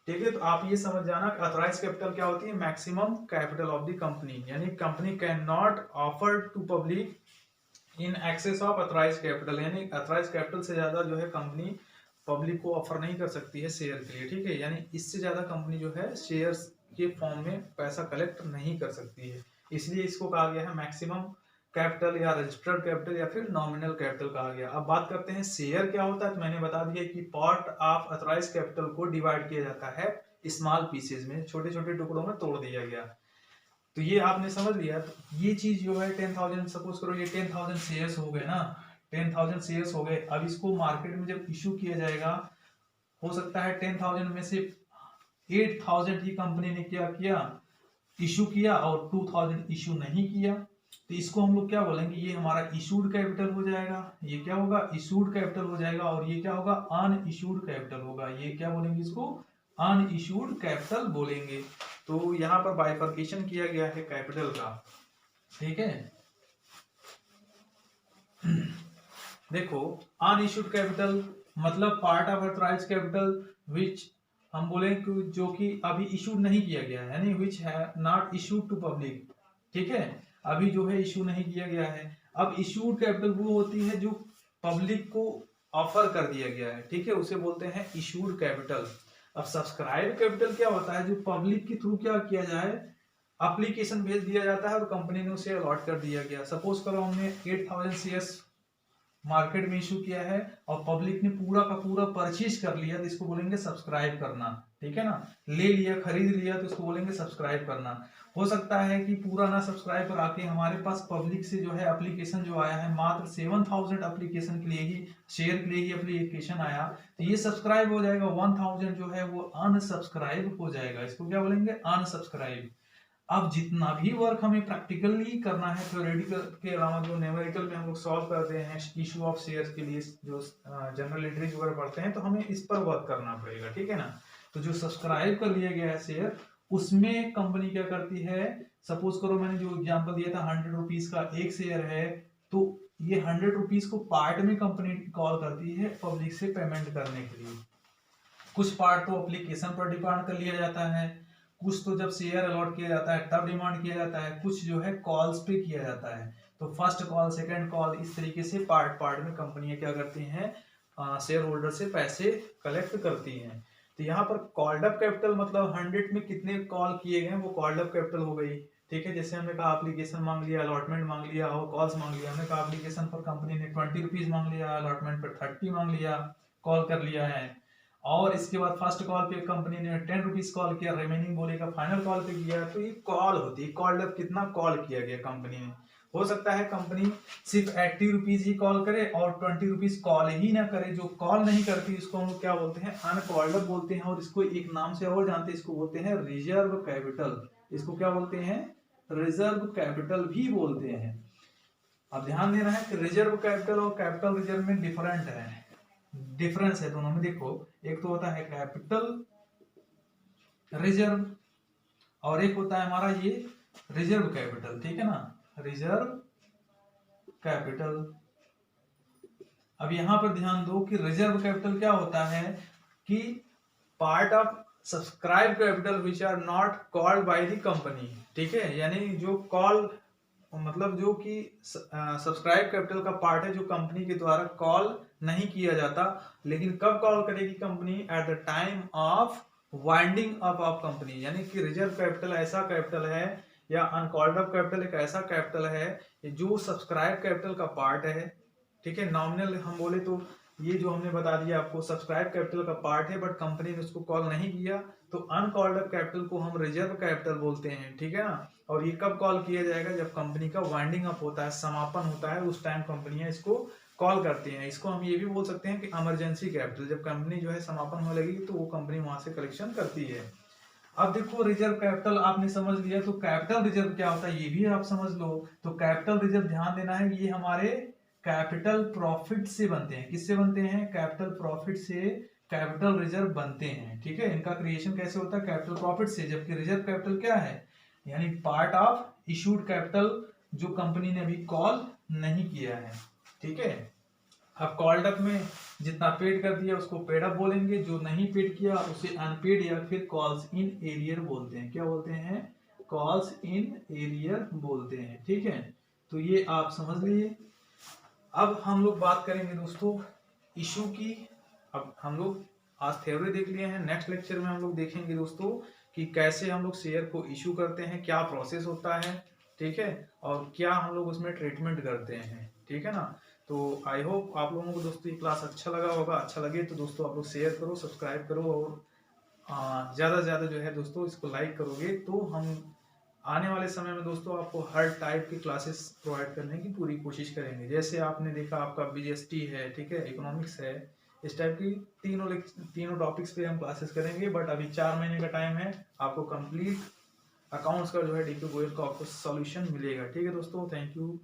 ठीक है। तो आप ये समझ जाना ऑथराइज कैपिटल क्या होती है? Maximum capital of the company, यानी company can not offer to public in excess of authorise capital, यानी ऑथराइज कैपिटल से ज्यादा जो है कंपनी पब्लिक को ऑफर नहीं कर सकती है शेयर के लिए। ठीक है। यानी इससे ज्यादा कंपनी जो है शेयर्स के फॉर्म में पैसा कलेक्ट नहीं कर सकती है, इसलिए इसको कहा गया है मैक्सिमम कैपिटल या रजिस्टर्ड कैपिटल या फिर नॉमिनल कैपिटल कहा गया। अब बात करते हैं शेयर क्या होता है। तो मैंने बता दिया कि पार्ट ऑफ ऑथराइज कैपिटल को डिवाइड किया जाता है स्मॉल पीसेज में, छोटे छोटे टुकड़ों में तोड़ दिया गया। तो ये आपने समझ लिया। तो ये चीज जो है 10,000, सपोज करो ये 10,000 शेयर्स हो गए ना, 10,000 शेयर्स हो गए। अब इसको मार्केट में जब इशू किया जाएगा, हो सकता है 10,000 में से 8,000 ही कंपनी ने क्या किया, इशू किया, और 2,000 इशू नहीं किया। तो इसको हम लोग क्या बोलेंगे, ये हमारा इशूड कैपिटल हो जाएगा। ये क्या होगा, इशूड कैपिटल हो जाएगा। और ये क्या होगा, अन इशूड कैपिटल होगा। ये क्या बोलेंगे, इसको अन इशूड कैपिटल बोलेंगे। तो यहाँ पर बाइफर्केशन किया गया है कैपिटल का, ठीक है। देखो, अन इशूड कैपिटल मतलब part of authorised capital which हम बोले कि जो कि अभी इशू नहीं किया गया है, यानी विच है नॉट इशूड टू पब्लिक, ठीक है। अभी जो है इशू नहीं किया गया है। अब इशूड कैपिटल वो होती है जो पब्लिक को ऑफर कर दिया गया है, ठीक है, उसे बोलते हैं इशूड कैपिटल। अब सब्सक्राइब कैपिटल क्या होता है, जो पब्लिक के थ्रू क्या किया जाए, एप्लीकेशन भेज दिया जाता है और कंपनी ने उसे अलॉट कर दिया गया। सपोज करो हमने 8,000 शेयर्स मार्केट में इशू किया है और पब्लिक ने पूरा का पूरा परचेज कर लिया, तो इसको बोलेंगे सब्सक्राइब करना, ठीक है ना। ले लिया, खरीद लिया, तो इसको बोलेंगे सब्सक्राइब करना। हो सकता है कि पूरा ना सब्सक्राइब करा के हमारे पास पब्लिक से जो है एप्लीकेशन जो आया है, मात्र 7,000 एप्लीकेशन के लिए ही, शेयर के लिए ही एप्लीकेशन आया, तो ये सब्सक्राइब हो जाएगा। 1,000 जो है वो अनसब्सक्राइब हो जाएगा। इसको क्या बोलेंगे, अनसब्सक्राइब। अब जितना भी वर्क हमें प्रैक्टिकली करना है, थ्योरेटिकल के अलावा जो न्यूमेरिकल में हम लोग सॉल्व करते हैं इशू ऑफ शेयर्स के लिए, जो जनरल एंट्रीज वगैरह पढ़ते हैं, तो हमें इस पर वर्क करना पड़ेगा, ठीक है ना। तो जो सब्सक्राइब कर लिया गया है शेयर, उसमें कंपनी क्या करती है, सपोज करो मैंने जो एग्जांपल दिया था 100 रुपीज का एक शेयर है, तो ये 100 रुपीज को पार्ट में कंपनी कॉल करती है पब्लिक से पेमेंट करने के लिए। कुछ पार्ट तो एप्लीकेशन पर डिमांड कर लिया जाता है, कुछ तो जब शेयर अलॉट किया जाता है तब डिमांड किया जाता है, कुछ जो है कॉल्स पे किया जाता है। तो फर्स्ट कॉल, सेकंड कॉल, इस तरीके से पार्ट पार्ट में कंपनियां क्या करती हैं, शेयर होल्डर से पैसे कलेक्ट करती हैं। तो यहाँ पर कॉल्ड अप कैपिटल मतलब 100 में कितने कॉल किए गए वो कॉल्ड अप कैपिटल हो गई, ठीक है। जैसे हमने कहा एप्लीकेशन मांग लिया, अलॉटमेंट मांग लिया और कॉल्स मांग लिया। हमने कहा एप्लीकेशन पर कंपनी ने 20 रुपीज मांग लिया, अलॉटमेंट पर 30 मांग लिया, कॉल कर लिया है। और इसके बाद फर्स्ट कॉल पे कंपनी ने 10 रुपीज कॉल किया, रिमेनिंग बोलेगा फाइनल कॉल पे किया। तो ये कॉल होती है, कॉल्ड अप कितना कॉल किया गया कंपनी ने। हो सकता है कंपनी सिर्फ 80 रुपीज ही कॉल करे और 20 रुपीज कॉल ही ना करे। जो कॉल नहीं करती इसको हम लोग क्या बोलते हैं, अनकॉल्ड अप बोलते हैं। और इसको एक नाम से और जानते हैं, इसको बोलते हैं रिजर्व कैपिटल। इसको क्या बोलते हैं, रिजर्व कैपिटल भी बोलते हैं। अब ध्यान देना है कि रिजर्व कैपिटल और कैपिटल रिजर्व में डिफरेंट है, डिफरेंस है दोनों में। देखो, एक तो होता है कैपिटल रिजर्व और एक होता है हमारा ये रिजर्व कैपिटल, ठीक है ना, रिजर्व कैपिटल। अब यहां पर ध्यान दो कि रिजर्व कैपिटल क्या होता है कि part of subscribe capital which are not called by the company, ठीक है। यानी जो कॉल मतलब जो कि सब्सक्राइब कैपिटल का पार्ट है जो कंपनी के द्वारा कॉल नहीं किया जाता। लेकिन कब कॉल करेगी company, at the time of winding up of company. यानी कि रिजर्व कैपिटल ऐसा कैपिटल है या अनकॉल्ड अप कैपिटल एक ऐसा कैपिटल है जो सब्सक्राइब कैपिटल का पार्ट है, ठीक है। नॉमिनल हम बोले तो ये जो हमने बता दिया आपको सब्सक्राइब कैपिटल का पार्ट है, बट कंपनी ने उसको कॉल नहीं किया, तो अनकॉल्ड अप कैपिटल को हम रिजर्व कैपिटल बोलते हैं, ठीक है ना। और ये कब कॉल किया जाएगा, जब कंपनी का वाइंडिंग अप होता है, समापन होता है, उस टाइम कंपनियां इसको कॉल करती हैं। इसको हम ये भी बोल सकते हैं कि इमरजेंसी कैपिटल, जब कंपनी जो है समापन होने लगेगी तो वो कंपनी वहां से कलेक्शन करती है। अब देखो, रिजर्व कैपिटल आपने समझ लिया, तो कैपिटल रिजर्व क्या होता है ये भी आप समझ लो। तो कैपिटल रिजर्व ध्यान देना है, ये हमारे कैपिटल प्रॉफिट से बनते हैं। किससे बनते हैं, कैपिटल प्रॉफिट से कैपिटल रिजर्व बनते हैं, ठीक है। इनका क्रिएशन कैसे होता है, कैपिटल प्रॉफिट से। जबकि रिजर्व कैपिटल क्या है, यानी पार्ट ऑफ इशूड कैपिटल जो कंपनी ने अभी कॉल नहीं किया है, ठीक है। अब कॉल्ड अप में जितना पेड कर दिया उसको पेड अप बोलेंगे, जो नहीं पेड किया उसे अनपेड या फिर कॉल्स इन एरियर बोलते हैं। क्या बोलते हैं, कॉल्स इन एरियर बोलते हैं, ठीक है। तो ये आप समझ लिए। अब हम लोग बात करेंगे दोस्तों इशू की। अब हम लोग आज थ्योरी देख लिए हैं, नेक्स्ट लेक्चर में हम लोग देखेंगे दोस्तों कि कैसे हम लोग शेयर को इशू करते हैं, क्या प्रोसेस होता है, ठीक है, और क्या हम लोग उसमें ट्रीटमेंट करते हैं, ठीक है ना। तो आई होप आप लोगों को दोस्तों ये क्लास अच्छा लगा होगा। अच्छा लगे तो दोस्तों आप लोग शेयर करो, सब्सक्राइब करो और ज़्यादा से ज़्यादा जो है दोस्तों इसको लाइक करोगे तो हम आने वाले समय में दोस्तों आपको हर टाइप की क्लासेस प्रोवाइड करने की पूरी कोशिश करेंगे। जैसे आपने देखा आपका बीएसटी है, ठीक है, इकोनॉमिक्स है, इस टाइप की तीनों टॉपिक्स पे हम क्लासेस करेंगे। बट अभी 4 महीने का टाइम है, आपको कंप्लीट अकाउंट्स का जो है डीपी गोयल का आपको सॉल्यूशन मिलेगा। ठीक है दोस्तों, थैंक यू।